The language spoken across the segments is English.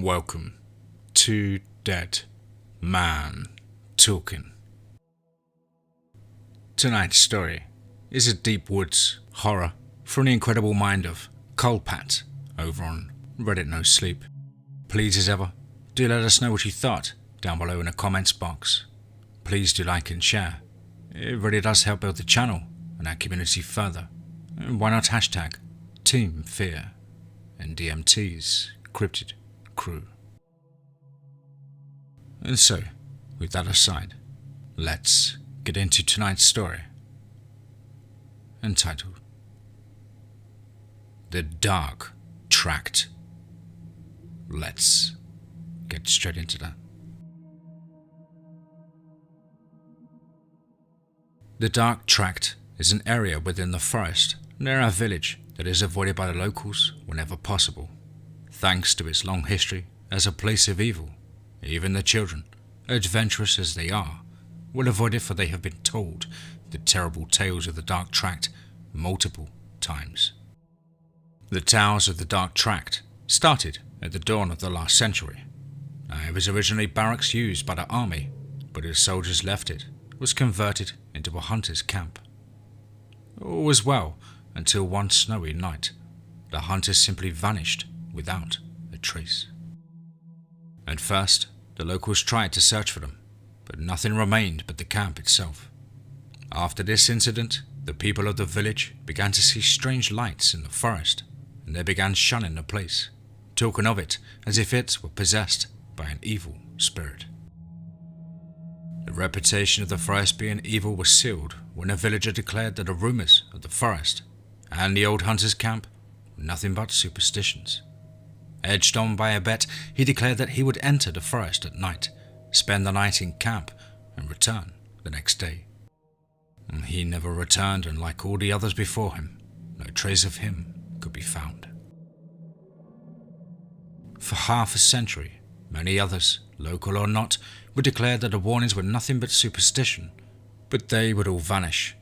Welcome to Dead Man Talking. Tonight's story is a deep woods horror from the incredible mind of Culpat over on Reddit No Sleep. Please, as ever, do let us know what you thought down below in the comments box. Please do like and share. It really does help build the channel and our community further. And why not hashtag TeamFEAR and DMT's Cryptid crew. And so, with that aside, let's get into tonight's story, entitled The Dark Tract. Let's get straight into that. The Dark Tract is an area within the forest near our village that is avoided by the locals whenever possible. Thanks to its long history as a place of evil, even the children, adventurous as they are, will avoid it, for they have been told the terrible tales of the Dark Tract multiple times. The tales of the Dark Tract started at the dawn of the last century. It was originally barracks used by the army, but as soldiers left it, was converted into a hunter's camp. All was well until one snowy night, the hunters simply vanished without a trace. At first, the locals tried to search for them, but nothing remained but the camp itself. After this incident, the people of the village began to see strange lights in the forest, and they began shunning the place, talking of it as if it were possessed by an evil spirit. The reputation of the forest being evil was sealed when a villager declared that the rumours of the forest and the old hunter's camp were nothing but superstitions. Edged on by a bet, he declared that he would enter the forest at night, spend the night in camp, and return the next day. And he never returned, and like all the others before him, no trace of him could be found. For half a century, many others, local or not, would declare that the warnings were nothing but superstition, but they would all vanish.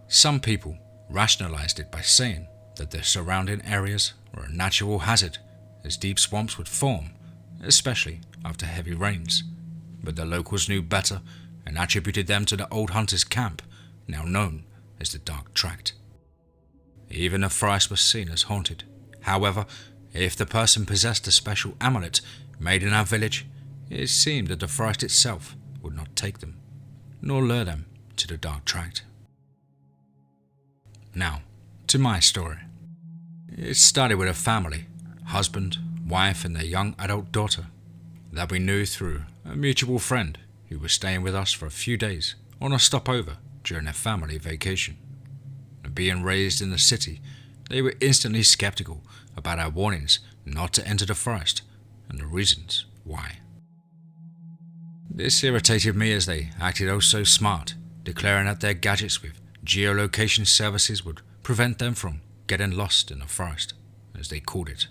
Some people rationalized it by saying that the surrounding areas were a natural hazard, as deep swamps would form, especially after heavy rains, but the locals knew better and attributed them to the old hunter's camp, now known as the Dark Tract. Even the forest was seen as haunted. However, if the person possessed a special amulet made in our village, it seemed that the forest itself would not take them, nor lure them to the Dark Tract. Now, to my story. It started with a family, husband, wife and their young adult daughter, that we knew through a mutual friend who was staying with us for a few days on a stopover during their family vacation. And being raised in the city, they were instantly skeptical about our warnings not to enter the forest and the reasons why. This irritated me as they acted oh so smart, declaring that their gadgets with geolocation services would prevent them from getting lost in the forest, as they called it,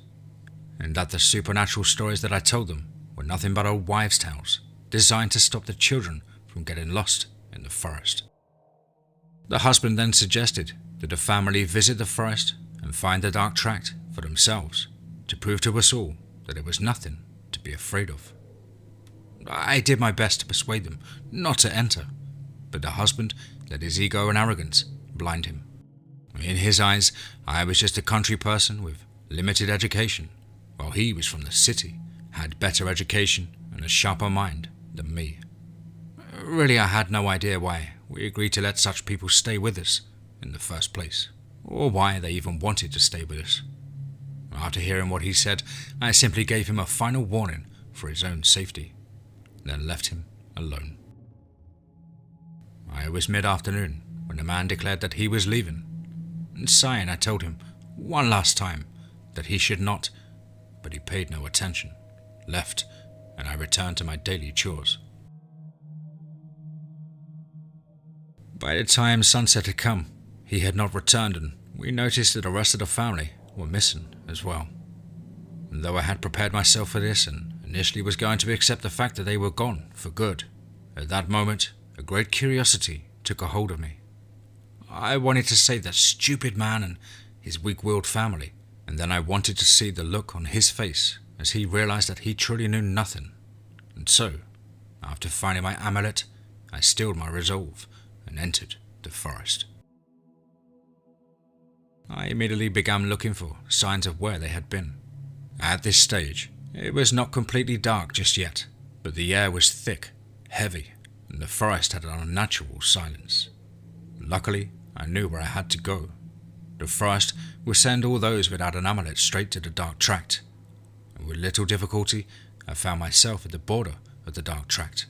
and that the supernatural stories that I told them were nothing but old wives' tales designed to stop the children from getting lost in the forest. The husband then suggested that the family visit the forest and find the Dark Tract for themselves, to prove to us all that it was nothing to be afraid of. I did my best to persuade them not to enter, but the husband let his ego and arrogance blind him. In his eyes, I was just a country person with limited education, while he was from the city, had better education and a sharper mind than me. Really, I had no idea why we agreed to let such people stay with us in the first place, or why they even wanted to stay with us. After hearing what he said, I simply gave him a final warning for his own safety, then left him alone. It was mid-afternoon when the man declared that he was leaving. And sighing, I told him one last time that he should not, but he paid no attention, left, and I returned to my daily chores. By the time sunset had come, he had not returned, and we noticed that the rest of the family were missing as well. And though I had prepared myself for this and initially was going to accept the fact that they were gone for good, at that moment a great curiosity took a hold of me. I wanted to save that stupid man and his weak-willed family, and then I wanted to see the look on his face as he realized that he truly knew nothing. And so, after finding my amulet, I steeled my resolve and entered the forest. I immediately began looking for signs of where they had been. At this stage, it was not completely dark just yet, but the air was thick, heavy, and the forest had an unnatural silence. Luckily, I knew where I had to go. The forest would send all those without an amulet straight to the Dark Tract, and with little difficulty, I found myself at the border of the Dark Tract.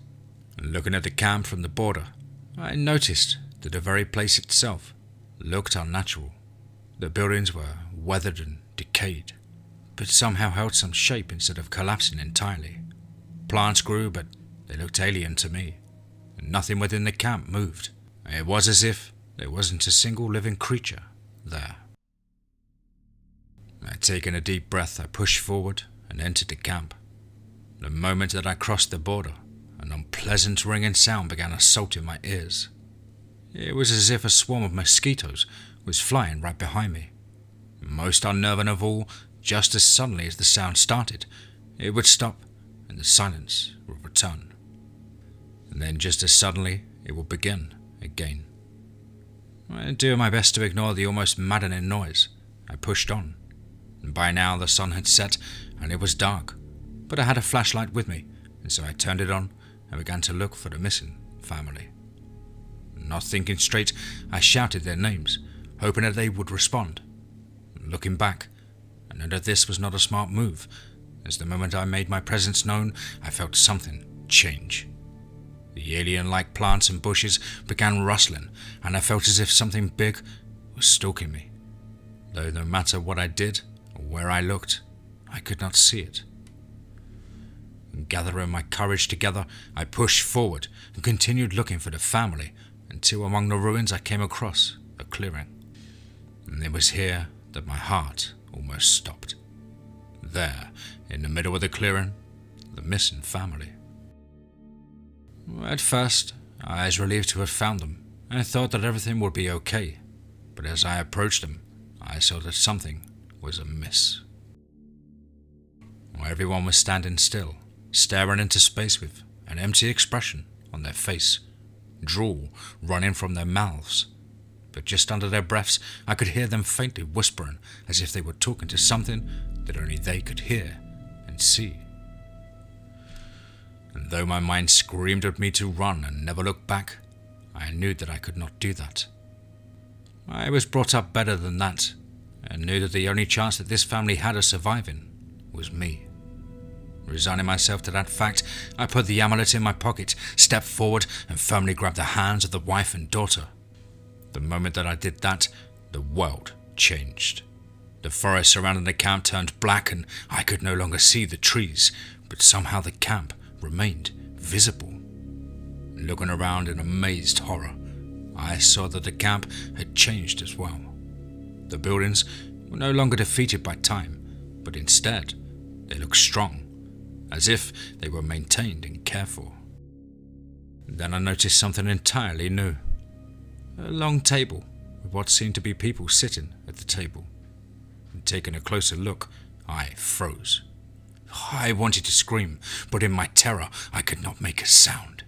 And looking at the camp from the border, I noticed that the very place itself looked unnatural. The buildings were weathered and decayed, but somehow held some shape instead of collapsing entirely. Plants grew, but they looked alien to me, and nothing within the camp moved. It was as if there wasn't a single living creature there. Taking a deep breath, I pushed forward and entered the camp. The moment that I crossed the border, an unpleasant ringing sound began assaulting my ears. It was as if a swarm of mosquitoes was flying right behind me. Most unnerving of all, just as suddenly as the sound started, it would stop and the silence would return. And then just as suddenly, it would begin again. Doing my best to ignore the almost maddening noise, I pushed on. And by now the sun had set and it was dark, but I had a flashlight with me, and so I turned it on and began to look for the missing family. Not thinking straight, I shouted their names, hoping that they would respond. Looking back, I knew that this was not a smart move, as the moment I made my presence known, I felt something change. The alien-like plants and bushes began rustling, and I felt as if something big was stalking me. Though no matter what I did or where I looked, I could not see it. Gathering my courage together, I pushed forward and continued looking for the family until among the ruins I came across a clearing. And it was here that my heart almost stopped. There, in the middle of the clearing, the missing family. At first, I was relieved to have found them, and thought that everything would be okay, but as I approached them, I saw that something was amiss. Everyone was standing still, staring into space with an empty expression on their face, drool running from their mouths, but just under their breaths I could hear them faintly whispering as if they were talking to something that only they could hear and see. And though my mind screamed at me to run and never look back, I knew that I could not do that. I was brought up better than that, and knew that the only chance that this family had of surviving was me. Resigning myself to that fact, I put the amulet in my pocket, stepped forward, and firmly grabbed the hands of the wife and daughter. The moment that I did that, the world changed. The forest surrounding the camp turned black, and I could no longer see the trees, but somehow the camp remained visible. Looking around in amazed horror, I saw that the camp had changed as well. The buildings were no longer defeated by time, but instead they looked strong, as if they were maintained and cared for. Then I noticed something entirely new. A long table with what seemed to be people sitting at the table. And taking a closer look, I froze. I wanted to scream, but in my terror I could not make a sound.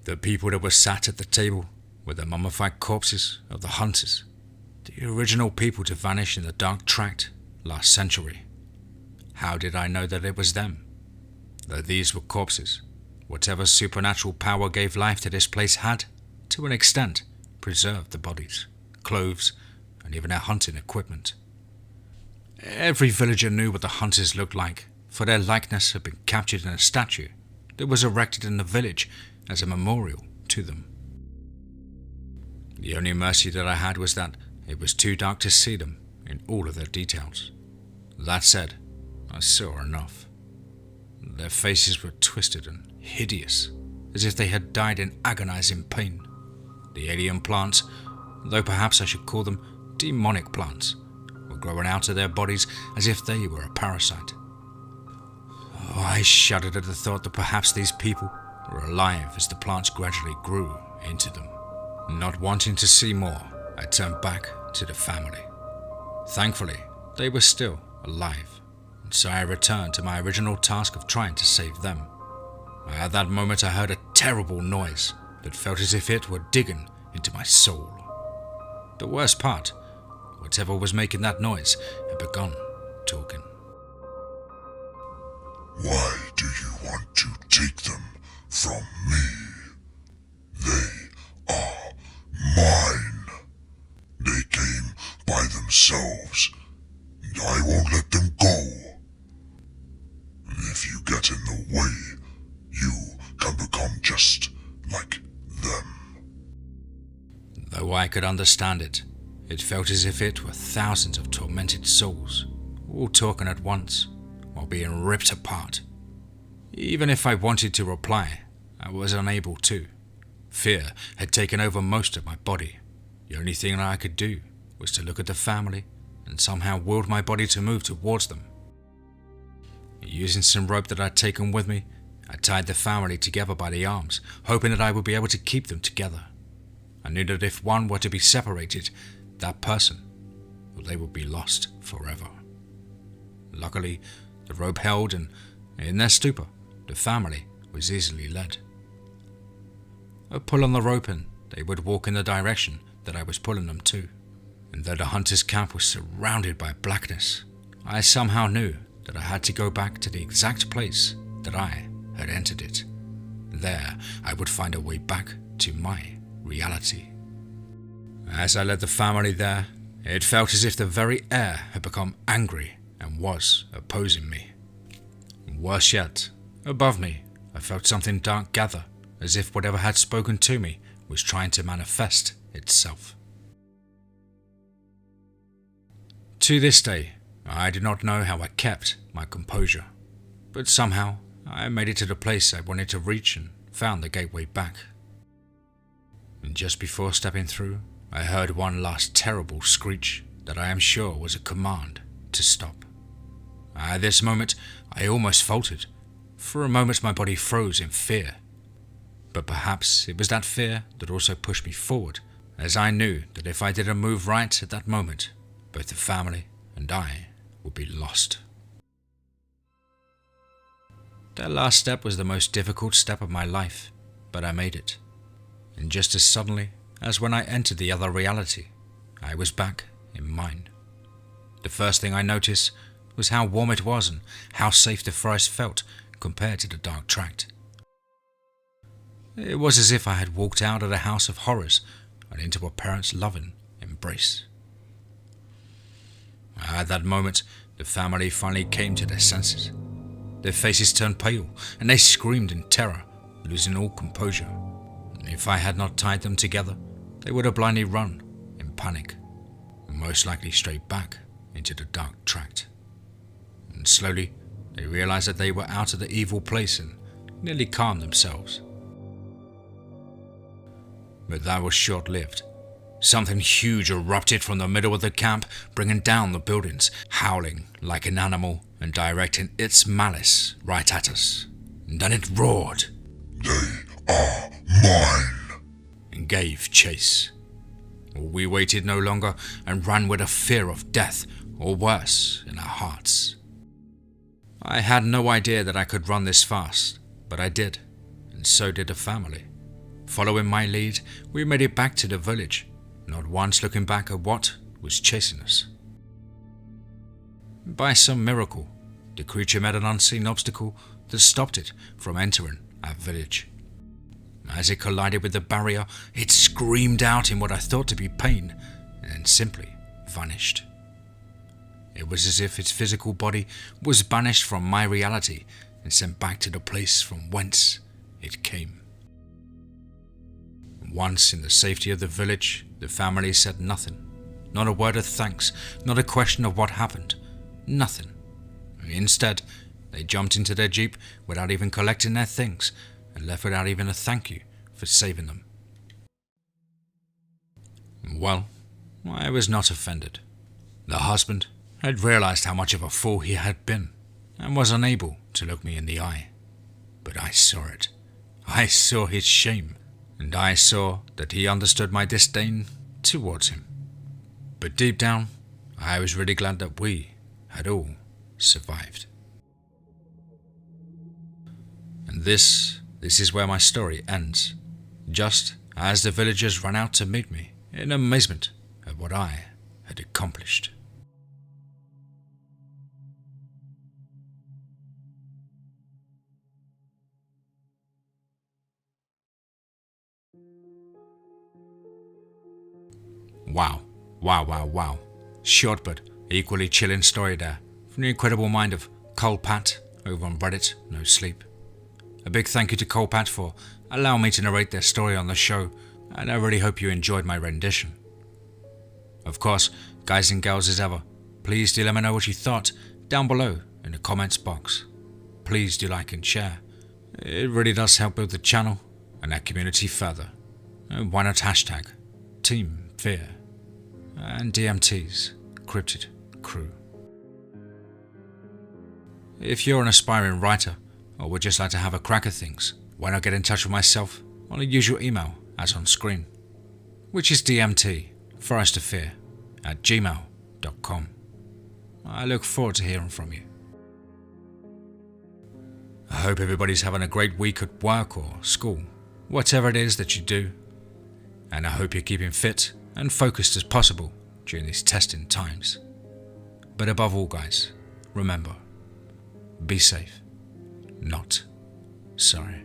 The people that were sat at the table were the mummified corpses of the hunters, the original people to vanish in the Dark Tract last century. How did I know that it was them? Though these were corpses, whatever supernatural power gave life to this place had, to an extent, preserved the bodies, clothes, and even their hunting equipment. Every villager knew what the hunters looked like, for their likeness had been captured in a statue that was erected in the village as a memorial to them. The only mercy that I had was that it was too dark to see them in all of their details. That said, I saw enough. Their faces were twisted and hideous, as if they had died in agonizing pain. The alien plants, though perhaps I should call them demonic plants, were growing out of their bodies as if they were a parasite. I shuddered at the thought that perhaps these people were alive as the plants gradually grew into them. Not wanting to see more, I turned back to the family. Thankfully, they were still alive and so I returned to my original task of trying to save them. At that moment I heard a terrible noise that felt as if it were digging into my soul. The worst part, whatever was making that noise had begun talking. Why do you want to take them from me? They are mine. They came by themselves, and I won't let them go. And if you get in the way, you can become just like them. Though I could understand it, it felt as if it were thousands of tormented souls, all talking at once, while being ripped apart. Even if I wanted to reply, I was unable to. Fear had taken over most of my body. The only thing that I could do was to look at the family and somehow willed my body to move towards them. Using some rope that I'd taken with me, I tied the family together by the arms, hoping that I would be able to keep them together. I knew that if one were to be separated, that person, well, they would be lost forever. Luckily, the rope held, and in their stupor, the family was easily led. A pull on the rope and they would walk in the direction that I was pulling them to. And though the hunter's camp was surrounded by blackness, I somehow knew that I had to go back to the exact place that I had entered it. There, I would find a way back to my reality. As I led the family there, it felt as if the very air had become angry and was opposing me. Worse yet, above me, I felt something dark gather, as if whatever had spoken to me was trying to manifest itself. To this day, I do not know how I kept my composure, but somehow I made it to the place I wanted to reach and found the gateway back. And just before stepping through, I heard one last terrible screech that I am sure was a command to stop. At this moment, I almost faltered. For a moment my body froze in fear. But perhaps it was that fear that also pushed me forward, as I knew that if I didn't move right at that moment, both the family and I would be lost. That last step was the most difficult step of my life, but I made it. And just as suddenly as when I entered the other reality, I was back in mine. The first thing I noticed was how warm it was and how safe the forest felt compared to the Dark Tract. It was as if I had walked out of a house of horrors and into a parent's loving embrace. At that moment, the family finally came to their senses. Their faces turned pale and they screamed in terror, losing all composure. And if I had not tied them together, they would have blindly run in panic, most likely straight back into the Dark Tract. And slowly, they realized that they were out of the evil place and nearly calmed themselves. But that was short-lived. Something huge erupted from the middle of the camp, bringing down the buildings, howling like an animal and directing its malice right at us. And then it roared. They are mine. And gave chase. We waited no longer and ran with a fear of death, or worse, in our hearts. I had no idea that I could run this fast, but I did, and so did the family. Following my lead, we made it back to the village, not once looking back at what was chasing us. By some miracle, the creature met an unseen obstacle that stopped it from entering our village. As it collided with the barrier, it screamed out in what I thought to be pain, and then simply vanished. It was as if its physical body was banished from my reality and sent back to the place from whence it came. Once in the safety of the village, the family said nothing. Not a word of thanks, not a question of what happened. Nothing. Instead, they jumped into their jeep without even collecting their things and left without even a thank you for saving them. Well, I was not offended. The husband had realized how much of a fool he had been and was unable to look me in the eye. But I saw it. I saw his shame. And I saw that he understood my disdain towards him. But deep down, I was really glad that we had all survived. And this is where my story ends, just as the villagers ran out to meet me in amazement at what I had accomplished. Wow. Short but equally chilling story there from the incredible mind of Culpat over on Reddit, No Sleep. A big thank you to Culpat for allowing me to narrate their story on the show, and I really hope you enjoyed my rendition. Of course, guys and girls as ever, please do let me know what you thought down below in the comments box. Please do like and share. It really does help build the channel and our community further. And why not hashtag TeamFEAR and DMT's Cryptid Crew. If you're an aspiring writer or would just like to have a crack at things, why not get in touch with myself on the usual email as on screen, which is dmtforestofear@gmail.com. I look forward to hearing from you. I hope everybody's having a great week at work or school, whatever it is that you do, and I hope you're keeping fit and focused as possible during these testing times. But above all, guys, remember, be safe, not sorry.